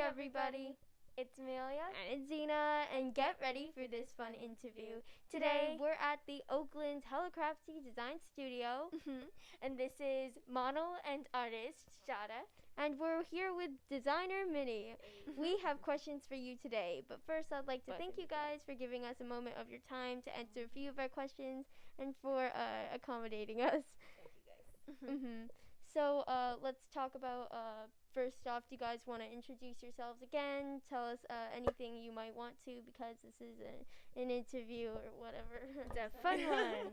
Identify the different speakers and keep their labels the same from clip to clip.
Speaker 1: everybody. It's Amelia and Adinah, and get ready for this fun interview. Today, we're at the Oakland Hellicrafty Design Studio, and this is model and artist Shada, and we're here with designer Minnie. We have questions for you today, but first, I'd like to thank you guys for giving us a moment of your time to answer a few of our questions and for accommodating us.
Speaker 2: Thank you guys.
Speaker 1: So let's talk about, first off, do you guys want to introduce yourselves again? Tell us anything you might want to, because this is an interview or whatever. It's a fun one.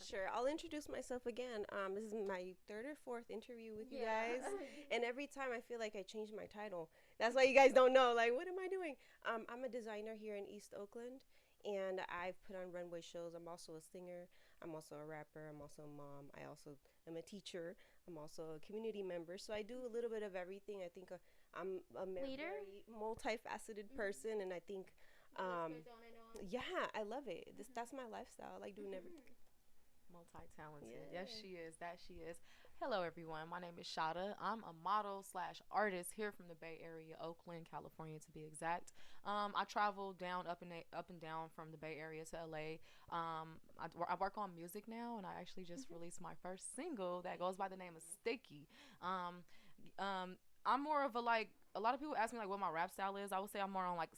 Speaker 2: Sure, I'll introduce myself again. This is my third or fourth interview with you guys, and every time I feel like I change my title. That's why you guys don't know, like, what am I doing? I'm a designer here in East Oakland, and I've put on runway shows. I'm also a singer. I'm also a rapper. I'm also a mom. I also am a teacher. I'm also a community member. So I do a little bit of everything. I think I'm a very multifaceted person, and I think, yeah, I love it. That's my lifestyle. I like doing everything.
Speaker 3: Multi-talented. Yes, she is. That she is. Hello, everyone. My name is Shada. I'm a model slash artist here from the Bay Area, Oakland, California, to be exact. I travel down, up and down from the Bay Area to LA. I work on music now, and I actually just released my first single that goes by the name of Sticky. Um, I'm more of a lot of people ask me like what my rap style is. I would say I'm more on like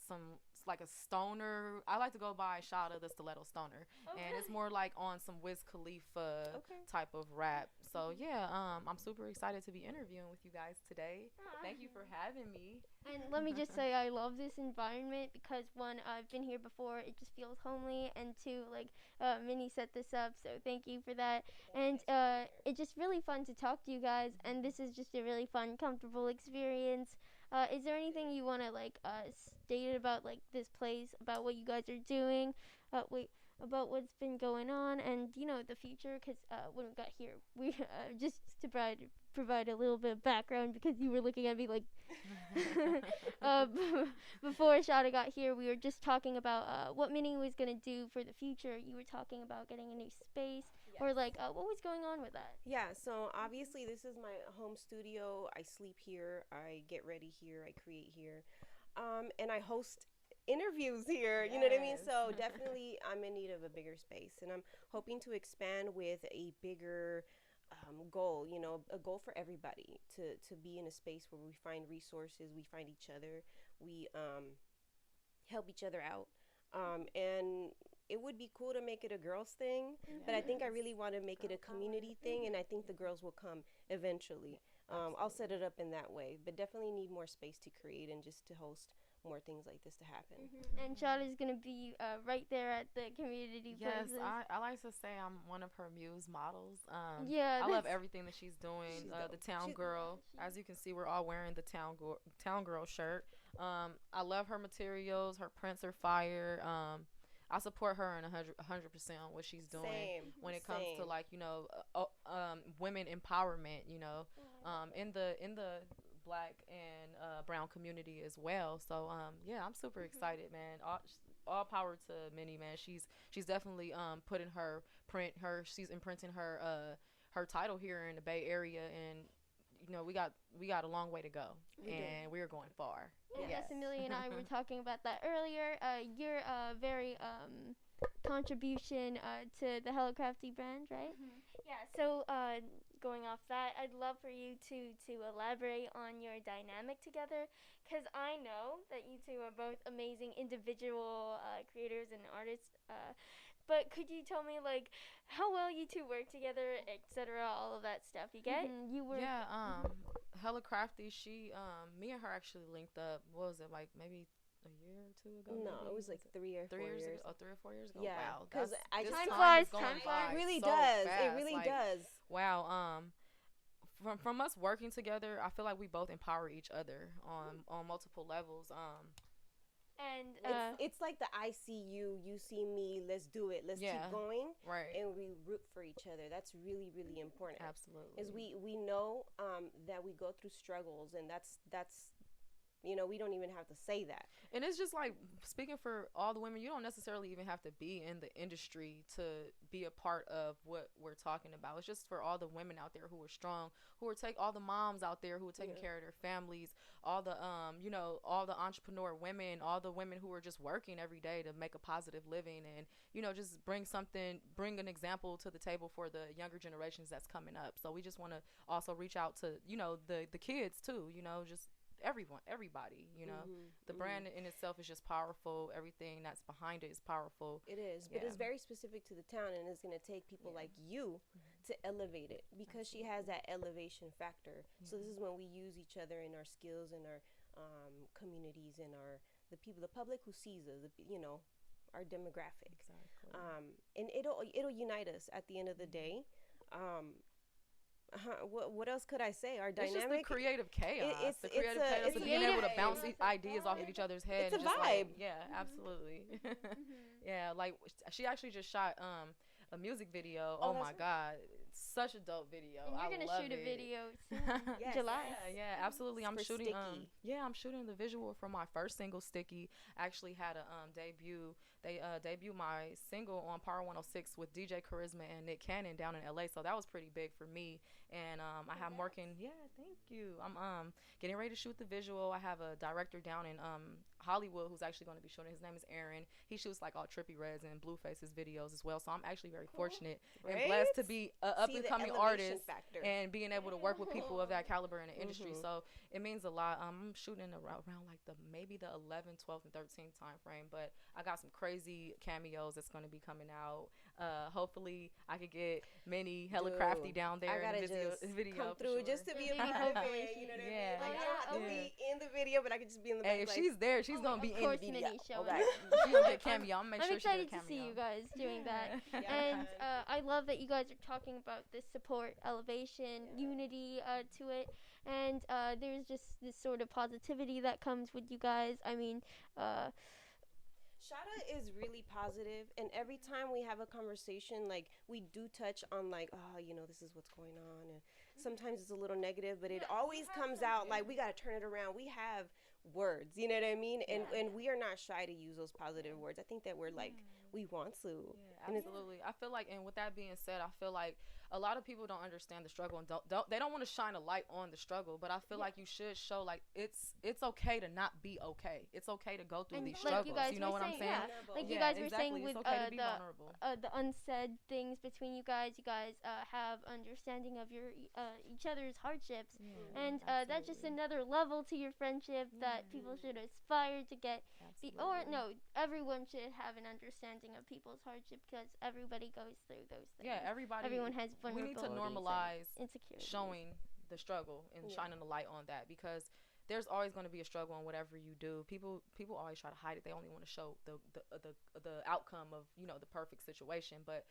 Speaker 3: a stoner. I like to go by Shada the Stiletto Stoner, and it's more like on some Wiz Khalifa type of rap. So yeah, I'm super excited to be interviewing with you guys today. Thank you for having me.
Speaker 1: And let me just say, I love this environment because one, I've been here before, it just feels homely, and two, like, Minnie set this up, so thank you for that. And it's just really fun to talk to you guys, and this is just a really fun, comfortable experience. Is there anything you want to, like, state about, like, this place, about what you guys are doing, about what's been going on, and, you know, the future? Because when we got here, we just to provide a little bit of background, because you were looking at me like before Shada got here, we were just talking about what Minnie was going to do for the future. You were talking about getting a new space, or like what was going on with that?
Speaker 2: Yeah, so obviously this is my home studio. I sleep here, I get ready here, I create here, and I host interviews here. You know what I mean? So definitely I'm in need of a bigger space, and I'm hoping to expand with a bigger goal, you know, a goal for everybody to be in a space where we find resources, we find each other, we help each other out. And it would be cool to make it a girls thing, but I think I really want to make it a community thing, and I think the girls will come eventually. I'll set it up in that way, but definitely need more space to create and just to host more things like this to happen.
Speaker 1: And Shada's going to be right there at the community places.
Speaker 3: Yes, I like to say I'm one of her muse models.
Speaker 1: Yeah,
Speaker 3: I love everything that she's doing. The town girl. As you can see, we're all wearing the town girl shirt. I love her materials. Her prints are fire. I support her in 100% on what she's doing when it comes to, like, you know, women empowerment, you know, in the Black and brown community as well. So yeah, I'm super excited, man. All power to Minnie, man. She's definitely she's imprinting her title here in the Bay Area, and you know, we got a long way to go, and we are going far.
Speaker 1: Yes, Amelia and I were talking about that earlier. Your very contribution to the Hellicrafty brand, right? Yeah, so going off that, I'd love for you to elaborate on your dynamic together, because I know that you two are both amazing individual creators and artists, but could you tell me, like, how well you two work together, etc., all of that stuff? You get? You were.
Speaker 3: Yeah, Hellicrafty, me and her actually linked up, what was it, like, maybe a year or two ago?
Speaker 2: No, it was like 3 or 4 years ago.
Speaker 3: Oh, 3 or 4 years ago?
Speaker 2: Yeah,
Speaker 3: wow.
Speaker 2: Because
Speaker 1: time flies.
Speaker 2: It really does. It really does.
Speaker 3: Wow. From us working together, I feel like we both empower each other on multiple levels.
Speaker 1: And
Speaker 2: it's like the I see you, you see me, let's do it, let's keep going,
Speaker 3: right?
Speaker 2: And we root for each other. That's really, really important.
Speaker 3: Absolutely.
Speaker 2: Because we know that we go through struggles, and that's You know, we don't even have to say that.
Speaker 3: And it's just like, speaking for all the women, you don't necessarily even have to be in the industry to be a part of what we're talking about. It's just for all the women out there who are strong, who are all the moms out there who are taking care of their families, all the all the entrepreneur women, all the women who are just working every day to make a positive living, and just bring an example to the table for the younger generations that's coming up. So we just want to also reach out to the kids too, just everybody. The brand in itself is just powerful. Everything that's behind it is powerful.
Speaker 2: It is, but it's very specific to the town, and it's going to take people like you to elevate it, because she has that elevation factor. So this is when we use each other in our skills and our communities and the public who sees us, our demographic.
Speaker 3: Exactly.
Speaker 2: And it'll unite us at the end of the day. What else could I say? Our dynamic.
Speaker 3: It's just the creative chaos.
Speaker 2: It's
Speaker 3: chaos of being able to bounce ideas off of each other's heads.
Speaker 2: It's a vibe.
Speaker 3: Absolutely. Yeah, like she actually just shot a music video. Oh my God. Such a dope video.
Speaker 1: And you're gonna shoot a video soon.
Speaker 2: Yes.
Speaker 1: July.
Speaker 3: Yeah, absolutely. I'm shooting
Speaker 2: Sticky.
Speaker 3: I'm shooting the visual for my first single, Sticky. I actually had a debut. They debuted my single on Power 106 with DJ Charisma and Nick Cannon down in LA. So that was pretty big for me. And I'm working. Yeah, thank you. I'm getting ready to shoot the visual. I have a director down in Hollywood who's actually going to be shooting. His name is Aaron. He shoots like all Trippie Red's and Blueface's videos as well. So I'm actually very fortunate and blessed to be an up and coming artist and being able to work with people of that caliber in the industry. So it means a lot. I'm shooting around like maybe the 11th, 12th, and 13th time frame. But I got some crazy cameos that's going to be coming out. Hopefully I could get Minnie hella crafty down there.
Speaker 2: I gotta
Speaker 3: in the video
Speaker 2: come through just to be a part of it. You know what I mean? Like, I don't have to be in the video, but I could just be in the back.
Speaker 3: Hey, if she's there, she's gonna be in the video.
Speaker 1: Okay.
Speaker 3: She's gonna get cameo. I'm gonna make sure she
Speaker 1: excited
Speaker 3: get a
Speaker 1: to see
Speaker 3: cameo.
Speaker 1: you guys doing that. And I love that you guys are talking about this support, elevation, unity to it. And there's just this sort of positivity that comes with you guys. I mean,
Speaker 2: Shada is really positive, and every time we have a conversation, like, we do touch on, like, this is what's going on, and sometimes it's a little negative, but it always comes out like we got to turn it around. We have words, you know what I mean? And we are not shy to use those positive words. I think that we're like, we want to.
Speaker 3: Yeah, absolutely. I feel like, and with that being said, I feel like a lot of people don't understand the struggle and they don't want to shine a light on the struggle, but I feel like you should show, like, it's okay to not be okay. It's okay to go through
Speaker 1: and
Speaker 3: these
Speaker 1: like
Speaker 3: struggles.
Speaker 1: You
Speaker 3: know what I'm saying?
Speaker 1: Like you guys were saying with
Speaker 3: okay
Speaker 1: the unsaid things between you guys have understanding of your each other's hardships, and that's just another level to your friendship that people should aspire to get. Everyone should have an understanding of people's hardship, because everybody goes through those things.
Speaker 3: Yeah, everyone
Speaker 1: has vulnerabilities.
Speaker 3: We need to normalize showing the struggle and shining the light on that, because there's always going to be a struggle in whatever you do. People always try to hide it. They only want to show the outcome of the perfect situation, but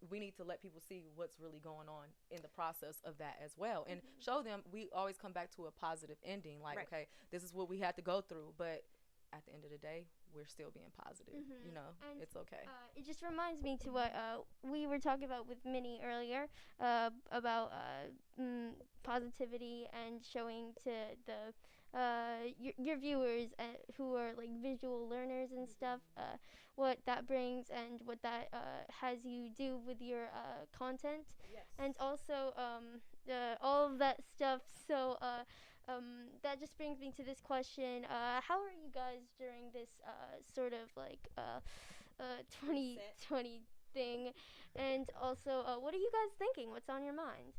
Speaker 3: we need to let people see what's really going on in the process of that as well, and show them. We always come back to a positive ending, like, okay, this is what we had to go through, but at the end of the day, we're still being positive. And it's okay.
Speaker 1: It just reminds me to what we were talking about with Minnie earlier, about positivity and showing to your viewers who are like visual learners and stuff, what that brings and what that has you do with your content, and also all of that stuff. So that just brings me to this question: how are you guys during this sort of like 2020 thing? And also, what are you guys thinking? What's on your mind?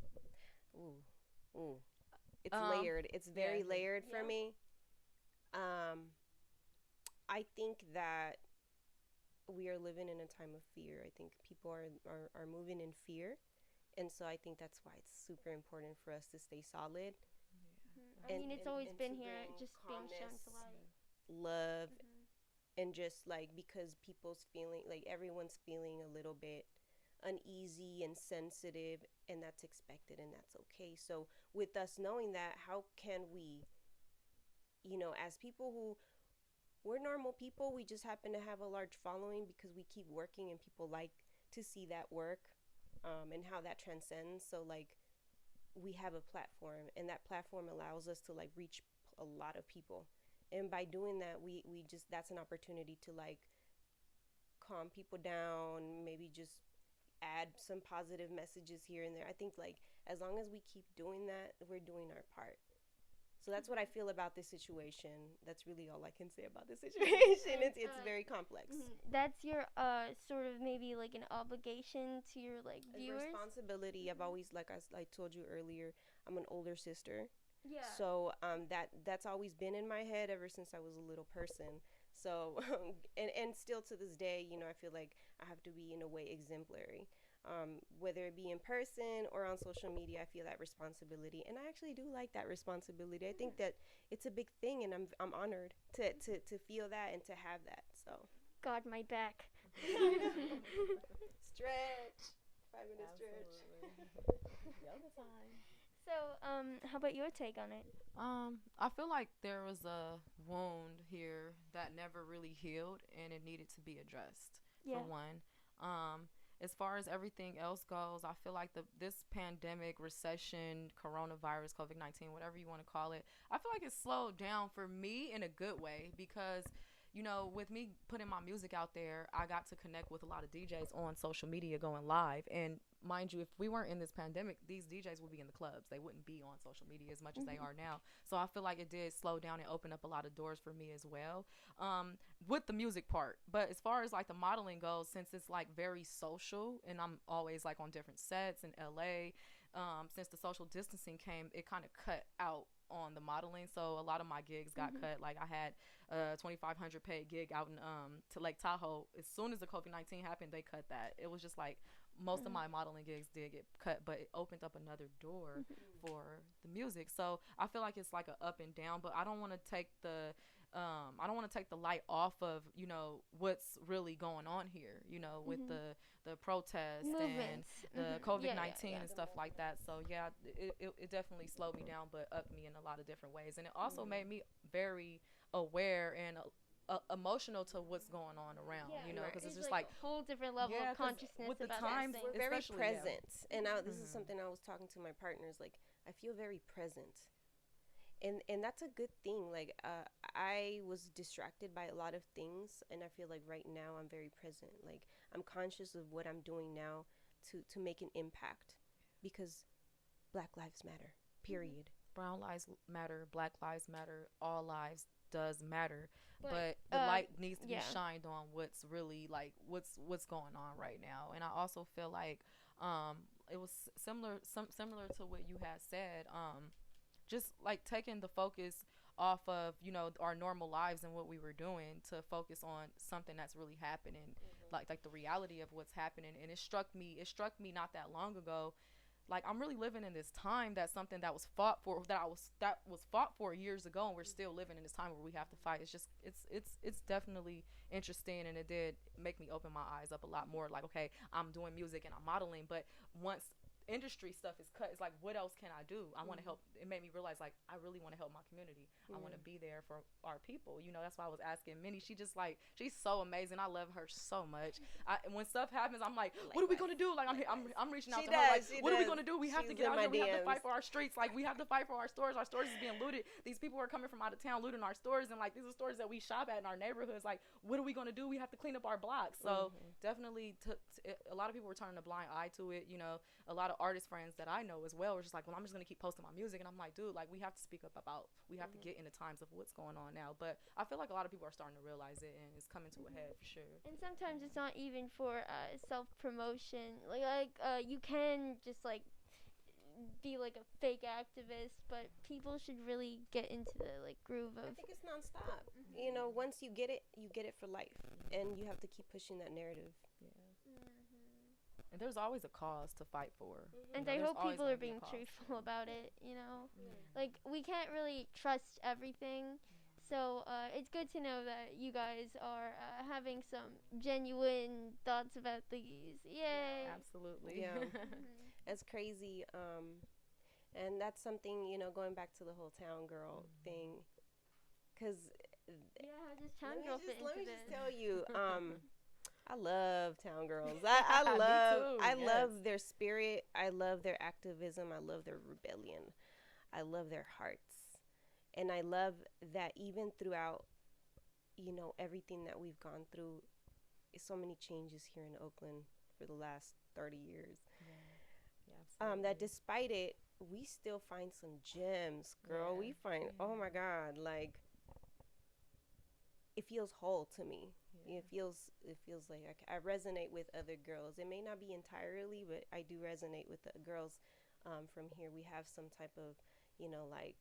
Speaker 2: Ooh. It's layered. It's very layered for me. I think that we are living in a time of fear. I think people are moving in fear. And so I think that's why it's super important for us to stay solid.
Speaker 1: I mean, it's always been here, just being shown to light.
Speaker 2: Love, and just like, because people's feeling, like, everyone's feeling a little bit uneasy and sensitive, and that's expected and that's okay. So with us knowing that, how can we, as people who, we're normal people, we just happen to have a large following because we keep working and people like to see that work, and how that transcends. So, like, we have a platform, and that platform allows us to, like, reach a lot of people, and by doing that, we just, that's an opportunity to like calm people down, maybe just add some positive messages here and there. I think like as long as we keep doing that, we're doing our part. So that's what I feel about this situation. That's really all I can say about this situation. It's very complex.
Speaker 1: That's your sort of maybe like an obligation to your like viewers.
Speaker 2: A responsibility. I've always, like I told you earlier, I'm an older sister.
Speaker 1: Yeah.
Speaker 2: So that's always been in my head ever since I was a little person. So and still to this day, you know, I feel like I have to be in a way exemplary. Whether it be in person or on social media, I feel that responsibility, and I actually do like that responsibility. I think that it's a big thing, and I'm honored to feel that and to have that. So
Speaker 1: God, my back.
Speaker 2: Stretch. 5 minute stretch.
Speaker 3: Yoga time.
Speaker 1: So, how about your take on it?
Speaker 3: I feel like there was a wound here that never really healed, and it needed to be addressed.
Speaker 1: Yeah.
Speaker 3: For one. As far as everything else goes, I feel like this pandemic, recession, coronavirus, COVID-19, whatever you want to call it, I feel like it slowed down for me in a good way because, you know, with me putting my music out there, I got to connect with a lot of DJs on social media going live. And mind you, if we weren't in this pandemic, these DJs would be in the clubs. They wouldn't be on social media as much as they are now. So I feel like it did slow down and open up a lot of doors for me as well, with the music part. But as far as like the modeling goes, since it's like very social and I'm always like on different sets in LA, since the social distancing came, it kind of cut out on the modeling. So a lot of my gigs got cut. Like I had a 2,500 paid gig out in to Lake Tahoe. As soon as the COVID-19 happened, they cut that. It was just like most of my modeling gigs did get cut, but it opened up another door for the music. So I feel like it's like a up and down, but I don't want to take the light off of, you know, what's really going on here, you know, with the protests and the COVID-19 and stuff like that. So yeah, it definitely slowed me down, but upped me in a lot of different ways. And it also made me very aware and emotional to what's going on around, you know, because it's just like
Speaker 1: a whole different level of consciousness
Speaker 3: with the
Speaker 1: about
Speaker 3: times.
Speaker 2: We're very present. And this is something I was talking to my partners, like I feel very present. And that's a good thing. Like I was distracted by a lot of things, and I feel like right now I'm very present. Like I'm conscious of what I'm doing now to make an impact, because Black Lives Matter, period.
Speaker 3: Brown lives matter, Black lives matter, all lives does matter, but the light needs to be shined on what's really like what's going on right now. And I also feel like it was similar to what you had said, just like taking the focus off of, you know, our normal lives and what we were doing to focus on something that's really happening, like the reality of what's happening. And it struck me not that long ago, like I'm really living in this time that's something that was fought for, that was fought for years ago, and we're still living in this time where we have to fight. It's just it's definitely interesting, and it did make me open my eyes up a lot more. Like, okay, I'm doing music and I'm modeling, but once industry stuff is cut, it's like, what else can I do? I want to help. It made me realize, like, I really want to help my community. I want to be there for our people, you know. That's why I was asking Minnie. She's so amazing. I love her so much. When stuff happens, I'm like, what are we gonna do? Like, I'm reaching out to her, like, what are we gonna do? We have to get out here. We have to fight for our streets. Like, we have to fight for our stores. Our stores is being looted. These people are coming from out of town looting our stores, and like, these are stores that we shop at in our neighborhoods. Like, what are we gonna do? We have to clean up our blocks. So definitely a lot of people were turning a blind eye to it, you know. A lot of artist friends that I know as well were just like, well, I'm just gonna keep posting my music. And I'm like, dude, like, we have to speak up about, we have to get in the times of what's going on now. But I feel like a lot of people are starting to realize it, and it's coming to a head for sure.
Speaker 1: And sometimes it's not even for self-promotion. Like you can just like be like a fake activist, but people should really get into the like groove of.
Speaker 2: I think it's nonstop. You know, once you get it for life, and you have to keep pushing that narrative.
Speaker 3: Yeah. And there's always a cause to fight for.
Speaker 1: And I hope people are being truthful about it, you know. Like, we can't really trust everything. So it's good to know that you guys are having some genuine thoughts about these. Yay!
Speaker 3: Absolutely.
Speaker 2: Yeah. It's crazy. And that's something, you know, going back to the whole towngirl thing. Because
Speaker 1: how does towngirl fit into this?
Speaker 2: Let me just tell you, I love towngirls. I love their spirit. I love their activism. I love their rebellion. I love their hearts. And I love that even throughout, everything that we've gone through, so many changes here in Oakland for the last 30 years. That despite it, we still find some gems, girl. We find, oh my God, like, it feels whole to me. It feels like I resonate with other girls. It may not be entirely, but I do resonate with the girls from here. We have some type of, like,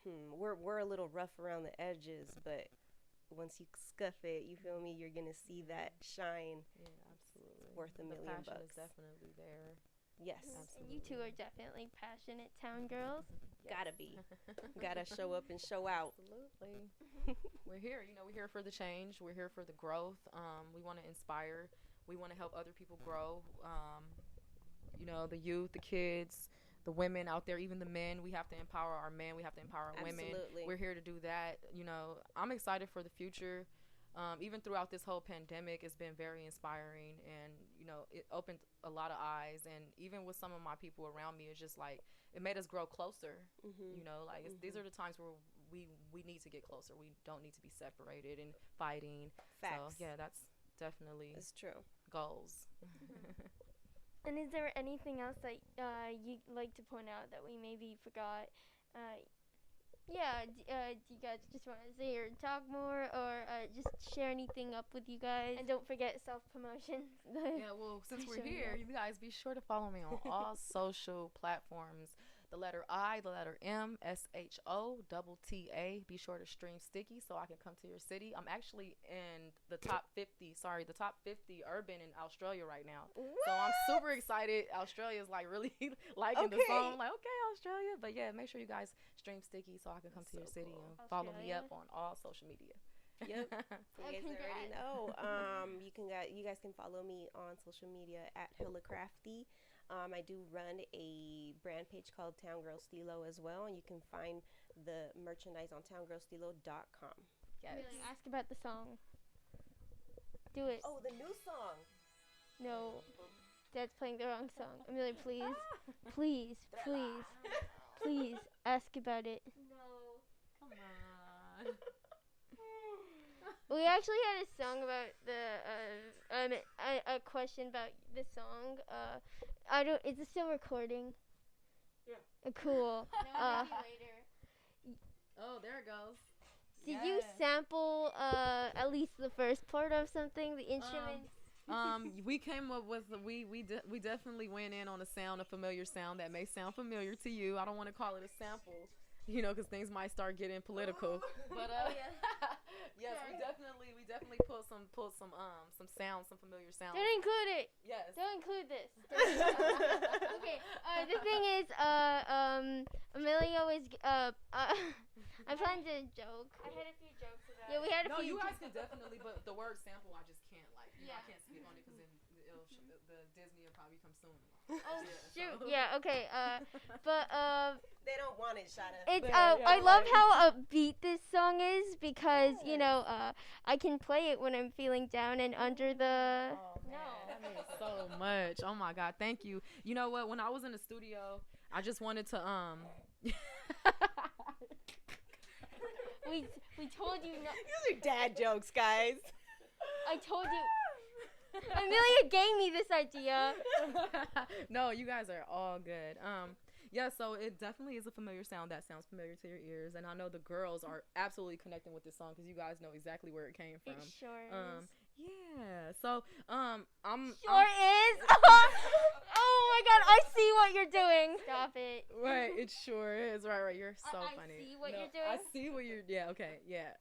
Speaker 2: we're a little rough around the edges, but once you scuff it, you feel me, you're gonna see that shine.
Speaker 3: Yeah, absolutely.
Speaker 2: It's worth $1 million.
Speaker 3: The passion is definitely there.
Speaker 2: Yes,
Speaker 1: absolutely. And you two are definitely passionate town girls.
Speaker 2: Yes. Gotta be. Gotta show up and show out.
Speaker 3: Absolutely. We're here. We're here for the change. We're here for the growth. We want to inspire. We want to help other people grow. The youth, the kids, the women out there, even the men. We have to empower our men. We have to empower our women. We're here to do that. I'm excited for the future. Even throughout this whole pandemic, it's been very inspiring, and it opened a lot of eyes. And even with some of my people around me, it's just like it made us grow closer. These are the times where we need to get closer. We don't need to be separated and fighting.
Speaker 2: Facts.
Speaker 3: So that's definitely
Speaker 2: it's true.
Speaker 3: Goals.
Speaker 1: And is there anything else that you'd like to point out that we maybe forgot? Do you guys just want to say or talk more, or just share anything up with you guys? And don't forget self-promotion.
Speaker 3: Well, since we're here, you guys be sure to follow me on all social platforms. The letter I, the letter M, SHOTTA. Be sure to stream Sticky so I can come to your city. I'm actually in the top 50 urban in Australia right now.
Speaker 2: What?
Speaker 3: So I'm super excited. Australia's like really liking the song. I'm like, okay, Australia. But yeah, make sure you guys stream Sticky so I can come to your city and follow me up on all social media.
Speaker 2: Yep. You guys already know. You guys can follow me on social media at Hella Crafty. I do run a brand page called Towngirl Stilo as well, and you can find the merchandise on towngirlstilo.com.
Speaker 1: Yes. Really, ask about the song. Do it.
Speaker 2: Oh, the new song.
Speaker 1: No, Dad's playing the wrong song. Amelia, please, ask about it.
Speaker 3: No, come on.
Speaker 1: We actually had a song about a question about the song. Is it still recording?
Speaker 2: Yeah.
Speaker 1: Cool.
Speaker 3: No, maybe later. Oh, there it goes.
Speaker 1: Did you sample at least the first part of something, the instruments?
Speaker 3: We came up with we definitely went in on a familiar sound that may sound familiar to you. I don't want to call it a sample, because things might start getting political. But yes, we definitely pulled some sounds, some familiar sounds.
Speaker 1: Don't include it.
Speaker 3: Yes.
Speaker 1: Don't include this. Okay. The thing is, Amelia was I planned a joke. I had a few jokes about. Yeah, we had a few.
Speaker 3: No, you guys can definitely, but the word sample, I just can't I can't speak on it because then the Disney will probably come soon.
Speaker 1: Oh shoot! Yeah. Okay. But
Speaker 2: they don't want it, Shada.
Speaker 1: It's I love how upbeat this song is because I can play it when I'm feeling down and under the.
Speaker 3: Oh, man, that means so much. Oh my God, thank you. You know what? When I was in the studio, I just wanted to
Speaker 1: We told you not.
Speaker 2: These are dad jokes, guys.
Speaker 1: I told you. Amelia gave me this idea.
Speaker 3: No, you guys are all good. Yeah, so it definitely is a familiar sound that sounds familiar to your ears, and I know the girls are absolutely connecting with this song because you guys know exactly where it came from.
Speaker 1: It sure is.
Speaker 3: Yeah. So I'm
Speaker 1: is. Oh my God! I see what you're doing. Stop it.
Speaker 3: Right. It sure is. Right. You're so funny.
Speaker 1: I see what you're doing.
Speaker 3: I see what you're. Yeah. Okay. Yeah.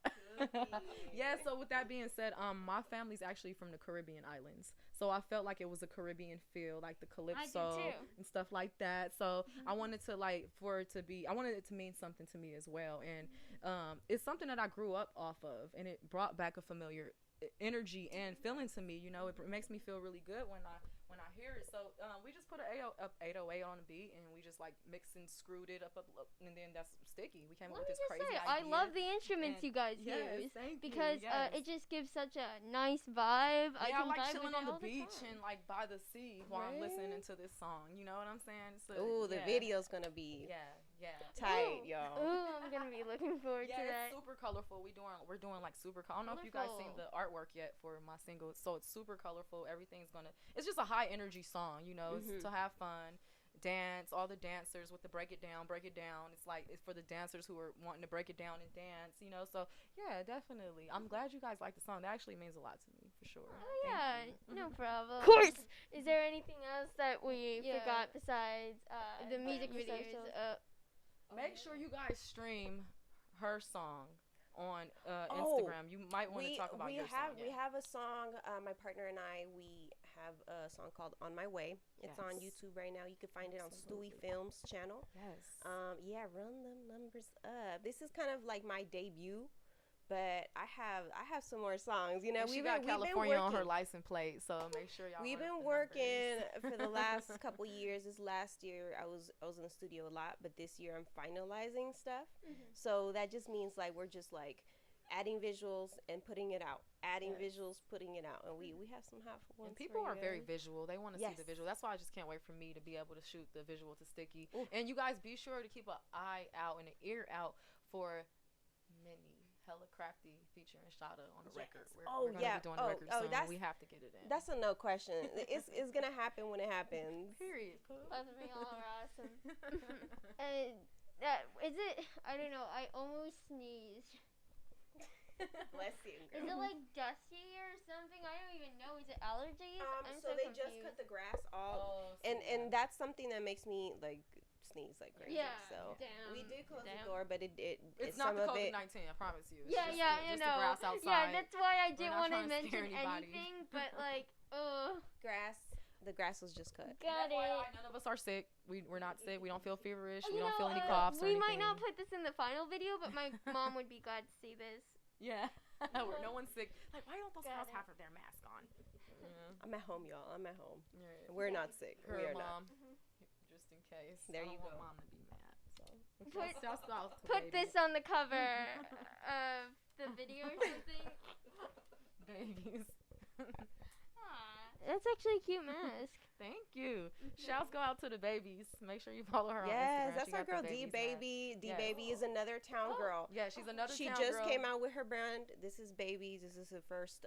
Speaker 3: Yeah. So with that being said, my family's actually from the Caribbean islands, so I felt like it was a Caribbean feel, like the calypso and stuff like that. So I wanted to I wanted it to mean something to me as well, and it's something that I grew up off of, and it brought back a familiar energy and feeling to me. It makes me feel really good when when I hear it. So we just put an 808 on the beat, and we just like mixed and screwed it up, and then that's Sticky. We came up with this crazy idea.
Speaker 1: I love the instruments you guys use because it just gives such a nice vibe.
Speaker 3: Yeah, I like chilling on the beach and like by the sea while I'm listening to this song. You know what I'm saying? So,
Speaker 2: ooh, the video's gonna be tight, y'all.
Speaker 1: Ooh, I'm gonna be looking forward to that.
Speaker 3: It's super colorful. We're doing like super. I don't know if you guys seen the artwork yet for my single. So it's super colorful. It's just a high energy song. You know, it's to have fun. Dance, all the dancers with the break it down. It's like it's for the dancers who are wanting to break it down and dance, you know. So yeah, definitely. I'm glad you guys like the song. That actually means a lot to me for sure.
Speaker 1: Oh yeah, no problem. Of course. Is there anything else that we forgot besides the music videos?
Speaker 3: Make sure you guys stream her song on Instagram. You might want to talk about your song.
Speaker 2: We have a song. My partner and I, we have a song called "On My Way." It's on YouTube right now. You can find it on Stewie Films channel.
Speaker 3: Yes.
Speaker 2: Run them numbers up. This is kind of like my debut, but I have some more songs. You know,
Speaker 3: we've got California on her license plate, so make sure y'all.
Speaker 2: We've been working for the last couple years. This last year, I was in the studio a lot, but this year I'm finalizing stuff. So that just means like we're just like adding visuals and putting it out, visuals, putting it out, and we have some hot ones.
Speaker 3: And people are very visual. They want to see the visual. That's why I just can't wait for me to be able to shoot the visual to Sticky. And you guys be sure to keep an eye out and an ear out for Minnie Hella Crafty featuring Shada on the record. We're gonna be doing the record soon. We have to get it in.
Speaker 2: That's a no question. It's gonna happen when it happens.
Speaker 3: Period.
Speaker 1: Both of y'all are awesome. Is it? I don't know. I almost sneezed.
Speaker 2: Bless you.
Speaker 1: Is it like dusty or something? I don't even know. Is it allergies? I'm so
Speaker 2: they
Speaker 1: confused.
Speaker 2: just cut the grass off, and that's something that makes me like sneeze like crazy.
Speaker 1: Yeah.
Speaker 2: So
Speaker 1: damn.
Speaker 2: we did close the door, but
Speaker 3: it's not the COVID-19. I promise you.
Speaker 1: It's
Speaker 3: just the grass outside.
Speaker 1: Yeah, that's why I didn't want to mention anything. But like,
Speaker 2: grass. The grass was just cut.
Speaker 1: Got it.
Speaker 3: None of us are sick. We're not sick. We don't feel feverish. We don't feel any coughs or
Speaker 1: anything. We might not put this in the final video, but my mom would be glad to see this.
Speaker 3: Yeah. No one's sick. Like, why don't those girls have their mask on?
Speaker 2: I'm at home, y'all. I'm at home.
Speaker 3: Right.
Speaker 2: We're not sick.
Speaker 3: Her
Speaker 2: we are
Speaker 3: mom.
Speaker 2: not.
Speaker 3: Just in case.
Speaker 2: There you go.
Speaker 3: Mom to be mad. So
Speaker 1: put this on the cover of the video or something.
Speaker 3: Babies.
Speaker 1: That's actually a cute mask.
Speaker 3: Thank you. Shouts go out to the babies. Make sure you follow her on Instagram.
Speaker 2: Yes, that's our girl D Baby. D Baby is another town girl.
Speaker 3: Yeah, she's another
Speaker 2: town girl. She just came out with her brand. This is Babies. This is her first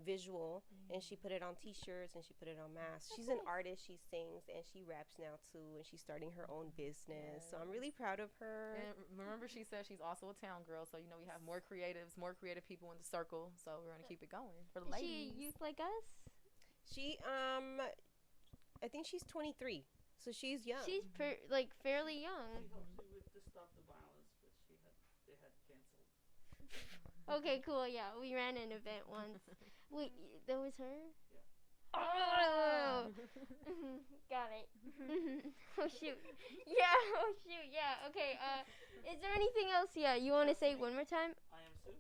Speaker 2: visual, and she put it on t-shirts and she put it on masks. She's an artist. She sings and she raps now too, and she's starting her own business. So I'm really proud of her.
Speaker 3: And remember, she said she's also a town girl, so you know we have more creative people in the circle, so we're gonna keep it going for the ladies.
Speaker 1: Is she youth like us?
Speaker 2: She I think she's 23, so she's young.
Speaker 1: She's fairly young.
Speaker 4: She helped to stop the violence, but they had canceled.
Speaker 1: Okay, cool. Yeah, we ran an event once. Wait, that was her?
Speaker 4: Yeah.
Speaker 1: Oh! Got it. Oh, shoot. Yeah, okay. Is there anything else? Yeah, you want to say one more time?
Speaker 4: I am Sue.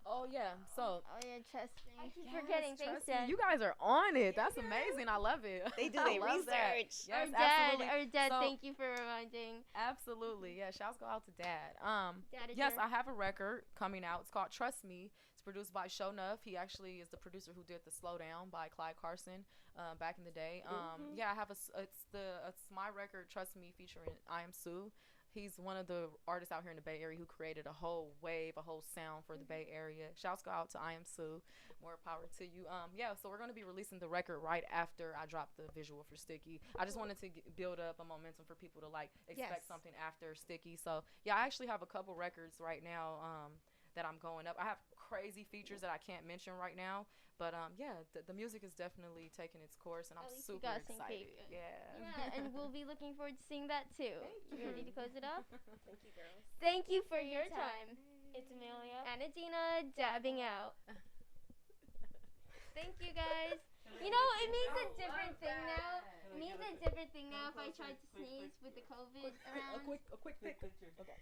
Speaker 3: Oh, yeah. So.
Speaker 1: Oh, yeah, trust me. I keep forgetting. Thanks, Dad.
Speaker 3: You guys are on it. That's amazing. I love it.
Speaker 2: They do their research.
Speaker 3: Yes,
Speaker 1: our dad, thank you for reminding.
Speaker 3: Absolutely. Yeah, shouts go out to Dad.
Speaker 1: Dad is
Speaker 3: yes, I have a record coming out. It's called Trust Me. It's produced by Show Nuff. He actually is the producer who did the Slow Down by Clyde Carson back in the day. Yeah, I have it's my record, Trust Me, featuring I Am Sue. He's one of the artists out here in the Bay Area who created a whole wave, a whole sound for the Bay Area. Shouts go out to I Am Sue. More power to you. Yeah, so we're going to be releasing the record right after I drop the visual for Sticky. I just wanted to build up a momentum for people to expect something after Sticky. So yeah, I actually have a couple records right now that I'm going up. I have crazy features that I can't mention right now. But yeah, the music is definitely taking its course, and I'm super excited. Yeah,
Speaker 1: and we'll be looking forward to seeing that too. You ready to close it off?
Speaker 2: Thank you, girls.
Speaker 1: Thank you for your time. It's Amelia and Adinah dabbing out. Thank you, guys. You know, it means a different thing now. It means a different thing now if I tried to sneeze with the COVID around.
Speaker 3: A quick picture. Okay.